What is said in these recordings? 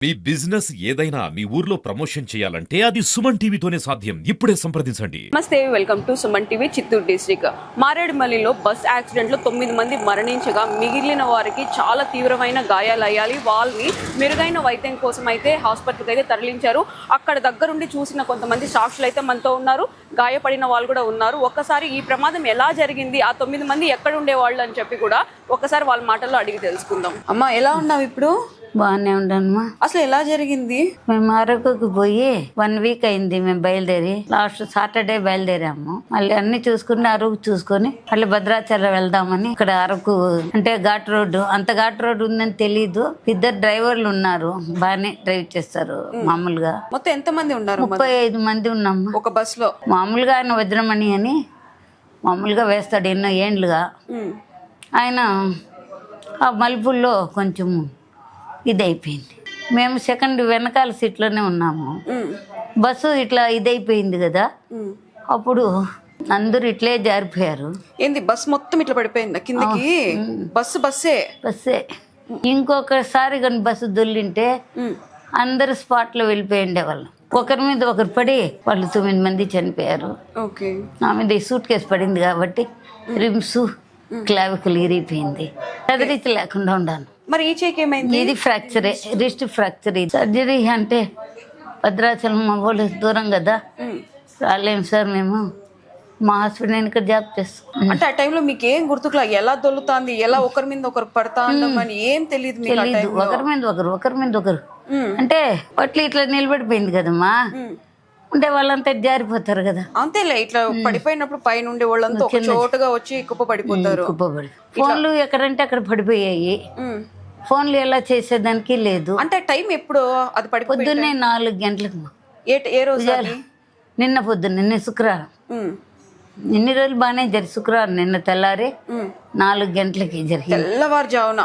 మీ business ఏదైనా మీ ఊర్లో promotion చేయాలంటే అది సుమన్ టీవీతోనే సాధ్యం. ఇప్పుడే సంప్రదించండి. నమస్తే, welcome to Suman TV. Chittoor district మారేడుమల్లిలో బస్ యాక్సిడెంట్లో 9 మంది మరణించగా మిగిలిన వారికి చాలా తీవ్రమైన గాయాలయ్యాలి. వాళ్ళని మెరుగైన వైద్యం కోసం అయితే హాస్పిటల్కి అయితే తరలించారు. అక్కడ దగ్గరుండి చూసిన కొంతమంది సాక్షులు అయితే మనతో ఉన్నారు. గాయపడిన వాళ్ళు కూడా ఉన్నారు. ఒక్కసారి ఈ ప్రమాదం ఎలా జరిగింది, ఆ 9 మంది ఎక్కడ ఉండేవాళ్ళు అని చెప్పి కూడా ఒక్కసారి వాళ్ళ మాటల్లో అడిగి తెలుసుకుందాం. అమ్మా, ఎలా ఉన్నావు ఇప్పుడు? బాగానే ఉండమ్మా. అసలు ఎలా జరిగింది? మేము అరకుకు పోయి 1 వీక్ అయింది. మేము బయలుదేరి లాస్ట్ సాటర్డే బయలుదేరాము. మళ్ళీ అన్ని చూసుకుని అరకు చూసుకొని మళ్ళీ భద్రాచలం వెళ్దామని. ఇక్కడ అరకు అంటే ఘాట్ రోడ్డు, అంత ఘాట్ రోడ్డు ఉందని తెలీదు. 2 డ్రైవర్లు ఉన్నారు, బాగానే డ్రైవ్ చేస్తారు. మామూలుగా మొత్తం ఎంత మంది ఉన్నారు? 35 మంది ఉన్నాము ఒక బస్ లో. మామూలుగా ఆయన వజ్రమణి అని మామూలుగా వేస్తాడు ఎన్నో ఏండ్లుగా. ఆయన ఆ మలుపుల్లో కొంచెం ఇదైపోయింది. మేము సెకండ్ వెనకాల సీట్లోనే ఉన్నాము. బస్సు ఇట్లా ఇదైపోయింది కదా, అప్పుడు అందరూ ఇట్లే జారిపోయారు. ఏంది, బస్ మొత్తం ఇట్లా పడిపోయిందా కిందకి? బస్సే. ఇంకొకసారి కానీ బస్సు దొల్లింటే అందరు స్పాట్లో వెళ్ళిపోయిండే వాళ్ళు. ఒకరి మీద ఒకరు పడి వాళ్ళు 9 మంది చనిపోయారు. నా మీద ఈ సూట్ కేసు పడింది కాబట్టి రిమ్స్ క్లావికల్ ఇరిగిపోయింది. కదిలించి లేకుండా ఉన్నాను. మరి ఈ చేకి ఏమైంది? ఇది ఫ్రాక్చరే, రిస్ట్ ఫ్రాక్చర్. సర్జరీ అంటే భద్రాచలం మా వాళ్ళు దూరం కదా, రాలేము సార్. మేము మా హాస్పిటల్ ఇక్కడ జాబ్ చేస్తాం. అంటే ఆ టైంలో మీకు ఏం గుర్తుకులా? ఎలా దొల్లుతాంది, ఎలా ఒకరి మీద ఒకరు పడతా అని ఏం తెలియదు? ఒకరి మీద ఒకరు అంటే పట్లు ఇట్లా నిలబడిపోయింది కదమ్మా. అంటే వాళ్ళంతా జారిపోతారు కదా. అంతేలే, ఇట్లా పడిపోయినప్పుడు పైన ఉండే వాళ్ళంతా ఒక చోటుగా వచ్చి కుప్ప పడిపోతారు. ఫోన్లు ఎక్కడంటే అక్కడ పడిపోయాయి. ఫోన్లు ఎలా చేసేదానికి లేదు. అంటే టైం ఎప్పుడు అది పొద్దున్నే 4 గంటలకు. ఏ రోజు? నిన్న పొద్దున్న, నిన్న శుక్రవారం. ఇన్ని రోజులు బాగానే జరిగి శుక్రవారం నిన్న తెల్లారి 4 గంటలకి జరిగింది.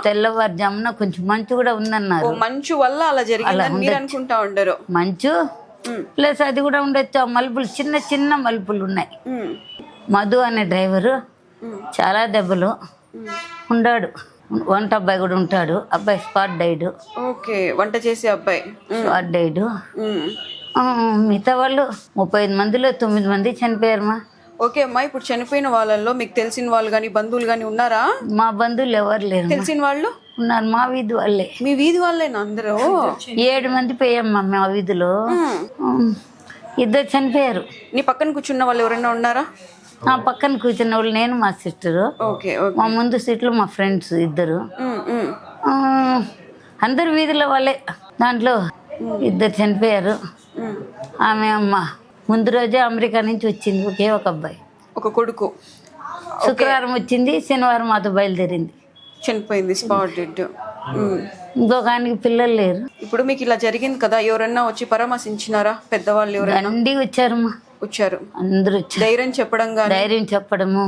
తెల్లవారుజామున కొంచెం మంచు కూడా ఉందన్నారు. మంచు వల్ల అలా జరిగిందని మీరు అనుకుంటా ఉండరు. మంచు ప్లస్ అది కూడా ఉండొచ్చు. ఆ మలుపులు చిన్న చిన్న మలుపులు ఉన్నాయి. మధు అనే డ్రైవరు చాలా దెబ్బలు ఉన్నాడు. వంట అబ్బాయి కూడా ఉంటాడు. అబ్బాయి స్పాట్ డైడ్. వంట చేసే అబ్బాయి స్పాట్ డైడ్. మిగతా వాళ్ళు 35 మందిలో 9 మంది చనిపోయారమ్మా. ఓకే అమ్మా, ఇప్పుడు చనిపోయిన వాళ్ళల్లో మీకు తెలిసిన వాళ్ళు కానీ బంధువులు కానీ ఉన్నారా? మా బంధువులు ఎవరు లేరు. తెలిసిన వాళ్ళు ఉన్నారు, మా వీధి వాళ్ళే. మీ వీధి వాళ్ళేనా అందరూ? 7 మంది పోయామ్మా మా వీధిలో. 2 చనిపోయారు. నీ పక్కన కూర్చున్న వాళ్ళు ఎవరైనా ఉన్నారా? నా పక్కన కూర్చున్న వాళ్ళు నేను, మా సిస్టరు. మా ముందు సీట్లు మా ఫ్రెండ్స్ 2. అందరు వీధిలో వాళ్ళే. దాంట్లో 2 చనిపోయారు. ఆమె అమ్మ ముందు రోజే అమెరికా నుంచి వచ్చింది, ఒకే ఒక అబ్బాయి, ఒక కొడుకు. శుక్రవారం వచ్చింది, శనివారం మాతో బయలుదేరింది, చనిపోయింది స్పాట్ డెడ్. ఇంకొక ఆయనకి పిల్లలు లేరు. ఇప్పుడు మీకు ఇలా జరిగింది కదా, ఎవరన్నా వచ్చి పరామర్శించినారా? పెద్దవాళ్ళు ఎవరైనా వచ్చారమ్మా? వచ్చారు, అందరూ వచ్చారు. ధైర్యం చెప్పడము.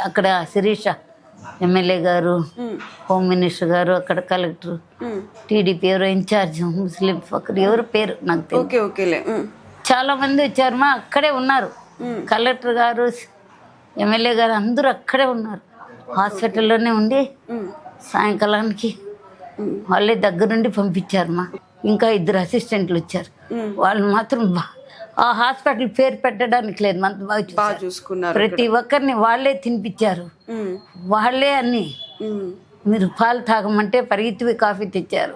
అక్కడ శిరీష ఎమ్మెల్యే గారు, హోమ్ మినిస్టర్ గారు, అక్కడ కలెక్టర్, టీడీపీ ఎవరో ఇన్ఛార్జ్ ముస్లిం ఒకరు ఎవరు పేరు నాకు తెలియదు. చాలా మంది వచ్చారమ్మా. అక్కడే ఉన్నారు. కలెక్టర్ గారు, ఎమ్మెల్యే గారు అందరూ అక్కడే ఉన్నారు. హాస్పిటల్లోనే ఉండి సాయంకాలానికి వాళ్ళే దగ్గరుండి పంపించారమ్మా. ఇంకా 2 అసిస్టెంట్లు వచ్చారు. వాళ్ళు మాత్రం ఆ హాస్పిటల్ పేరు పెట్టడానికి లేదు, అంత బాగా చూసుకున్నారు. ప్రతి ఒక్కరిని వాళ్ళే తినిపించారు. వాళ్ళే అన్ని మీరు పాలు తాగమంటే పరిగెత్తి కాఫీ తెచ్చారు.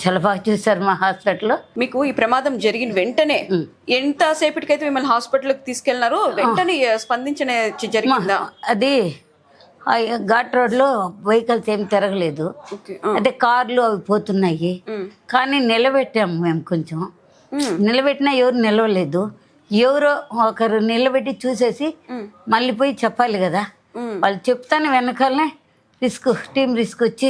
చాలా బాగా చూసారు మా హాస్పిటల్లో. మీకు ఈ ప్రమాదం జరిగిన వెంటనే ఎంతసేపటికైతే మిమ్మల్ని హాస్పిటల్కి తీసుకెళ్లినారు? వెంటనే స్పందించిన జరిగిందా? అది ఘాట్ రోడ్లో వెహికల్స్ ఏం తిరగలేదు. అంటే కార్లు అవి పోతున్నాయి. కానీ నిలబెట్టాము మేము. కొంచెం నిలబెట్టినా ఎవరు నిలవలేదు. ఎవరో ఒకరు నిలబెట్టి చూసేసి మళ్ళీ పోయి చెప్పాలి కదా. వాళ్ళు చెప్తానే వెనకాలనే టీం రిస్క్ వచ్చి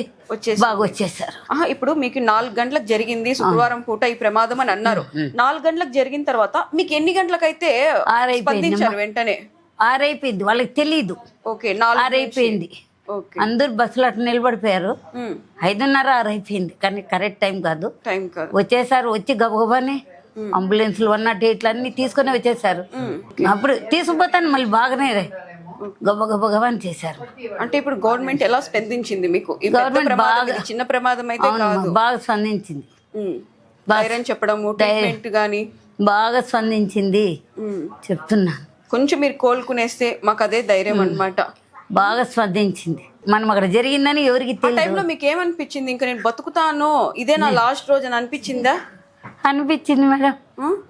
బాగా వచ్చేసారు. ఇప్పుడు మీకు 4 గంటలకు జరిగింది శుక్రవారం పూట ఈ ప్రమాదం అని అన్నారు. 4 గంటలకు జరిగిన తర్వాత మీకు ఎన్ని గంటలకైతే స్పందించారు? వెంటనే 6 అయిపోయింది. వాళ్ళకి తెలీదు. 6 అయిపోయింది. అందరు బస్సులో అట్లా నిలబడిపోయారు. 5:30, 6 అయిపోయింది. కానీ కరెక్ట్ టైం కాదు. వచ్చేసారు. వచ్చి గబగబాని అంబులెన్స్లు 108 అన్ని తీసుకొని వచ్చేసారు. అప్పుడు తీసుకుపోతాను మళ్ళీ బాగానే గబ గబ గబని చేశారు. అంటే ఇప్పుడు గవర్నమెంట్ ఎలా స్పందించింది మీకు? ఈ పెద్ద గవర్నమెంట్ ప్రమాదం బాగా- ఇది చిన్న ప్రమాదం అయితే అవును, కాదు. బాగా స్పందించింది. ధైర్యం చెప్పడము, ట్రీట్మెంట్ గానీ బాగా స్పందించింది చెప్తున్నాను. కొంచెం మీరు కోలుకునేస్తే మాకు అదే ధైర్యం అన్నమాట. బాగా స్పందించింది. మనం అక్కడ జరిగిందని ఎవరికి ఆ తెలియదు టైంలో మీకు ఏమనిపించింది? ఇంకా నేను బతుకుతాను, ఇదే నా లాస్ట్ రోజు అని అనిపించిందా? అనిపించింది మేడం.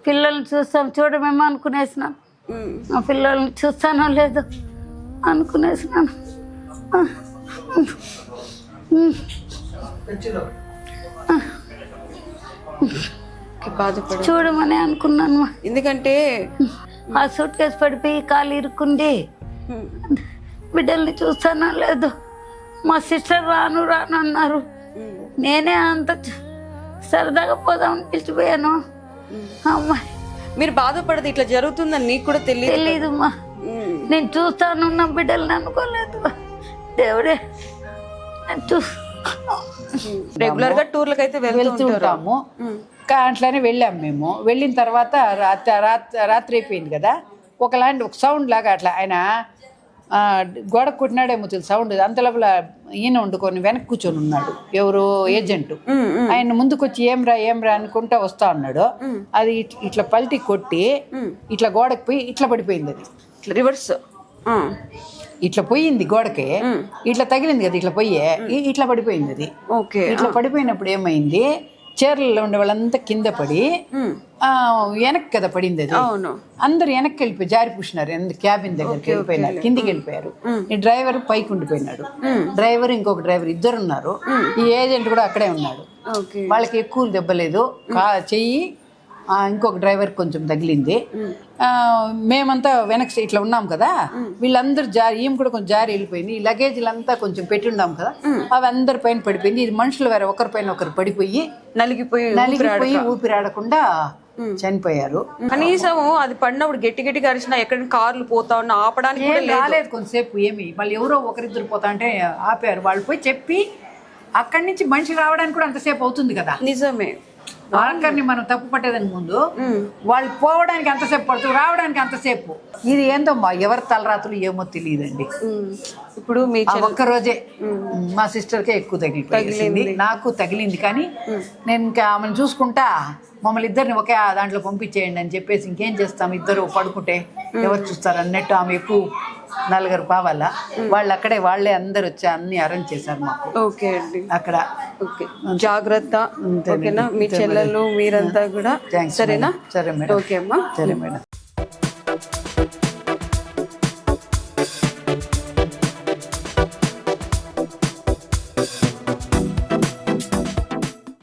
పిల్లల్ని చూస్తాం చూడమేమో అనుకునేసినాను. ఆ పిల్లల్ని చూస్తానో లేదో అనుకునేసినాను. బాధపడ చూడమని అనుకున్నాను. ఎందుకంటే ఆ సూట్ కేసు పడిపోయి కాలు ఇరుక్కుంది. బిడ్డల్ని చూస్తానో లేదు. మా సిస్టర్ రాను రాను అన్నారు. నేనే అంత సరదాగా పోదామని పిలిచిపోయాను. అమ్మాయి మీరు బాధపడదు ఇట్లా జరుగుతుందని నీకు కూడా తెలీదు మా. నేను చూస్తాను నా బిడ్డల్ని అనుకోలేదు. దేవుడే రెగ్యులర్ గా టూర్లకు అయితే వెళ్తుంటాము. అట్లానే వెళ్ళాం మేము. వెళ్ళిన తర్వాత రాత్రి అయిపోయింది కదా, ఒక సౌండ్ లాగా అట్లా ఆయన గోడ కొట్టినాడేమో తెలుసు సౌండ్. అంతలోపల ఈయన వండుకొని వెనక్కి కూర్చొని ఉన్నాడు, ఎవరు ఏజెంట్. ఆయన ముందుకొచ్చి ఏమ్రా అనుకుంటా వస్తా ఉన్నాడు. అది ఇట్లా పల్టీ కొట్టి ఇట్లా గోడకి పోయి ఇట్లా పడిపోయింది. అది రివర్స్ ఇట్లా పోయింది గోడకి, ఇట్లా తగిలింది కదా, ఇట్లా పోయి ఇట్లా పడిపోయింది. అది ఇట్లా పడిపోయినప్పుడు ఏమైంది, చీరలలో ఉండే వాళ్ళంతా కింద పడి వెనక్కి కదా పడింది. అది అందరు వెనక్కి వెళ్ళిపోయి జారి పూసినారు. క్యాబిన్ దగ్గరికి వెళ్ళిపోయినారు, కిందికి వెళ్ళిపోయారు. ఈ డ్రైవర్ పైకి ఉండిపోయినాడు. డ్రైవర్ ఇంకొక డ్రైవర్ ఇద్దరు ఉన్నారు. ఈ ఏజెంట్ కూడా అక్కడే ఉన్నాడు. వాళ్ళకి ఎక్కువ దెబ్బలేదు. చెయ్యి ఇంకొక డ్రైవర్ కొంచెం తగిలింది. మేమంతా వెనక్కి ఇట్లా ఉన్నాం కదా, వీళ్ళందరూ ఈమె కూడా కొంచెం జారి వెళ్ళిపోయింది. ఈ లగేజీలంతా కొంచెం పెట్టి ఉన్నాం కదా, అవి అందరి పైన పడిపోయింది. ఇది మనుషులు వేరే ఒకరిపైన ఒకరు పడిపోయి నలిగిపోయి ఊపిరాడకుండా చనిపోయారు. కనీసం అది పడినప్పుడు గట్టిగా అరిచినా ఎక్కడ కార్లు పోతా ఉన్నా ఆపడానికి రాలేదు కొంతసేపు. ఏమి వాళ్ళు ఎవరో ఒకరిద్దరు పోతా అంటే ఆపారు. వాళ్ళు పోయి చెప్పి అక్కడి నుంచి మనిషి రావడానికి కూడా అంతసేపు అవుతుంది కదా. నిజమే. ఆఖరిని మనం తప్పు పట్టేదానికి ముందు వాళ్ళు పోవడానికి అంతసేపు పడుతుంది, రావడానికి అంతసేపు. ఇది ఏందో మా ఎవరి తలరాత్రులు ఏమో తెలియదండి. ఇప్పుడు మీ ఒక్కరోజే మా సిస్టర్కే ఎక్కువ తగిలింది, నాకు తగిలింది. కానీ నేను ఇంకా ఆమెను చూసుకుంటా మమ్మల్ని ఇద్దరిని ఒకే దాంట్లో పంపించేయండి అని చెప్పేసి, ఇంకేం చేస్తాం ఇద్దరు పడుకుంటే ఎవరు చూస్తారు అన్నట్టు ఆమె ఎక్కువ నలుగురు కావాలా. వాళ్ళు అక్కడే వాళ్ళే అందరు వచ్చి అన్ని అరేంజ్ చేశారు మాకు. ఓకే అండి. అక్కడ జాగ్రత్త. ఓకేనా? మీ చెల్లెలు మీరంతా కూడా సరేనా? సరే మేడం. ఓకే అమ్మా. సరే మేడం.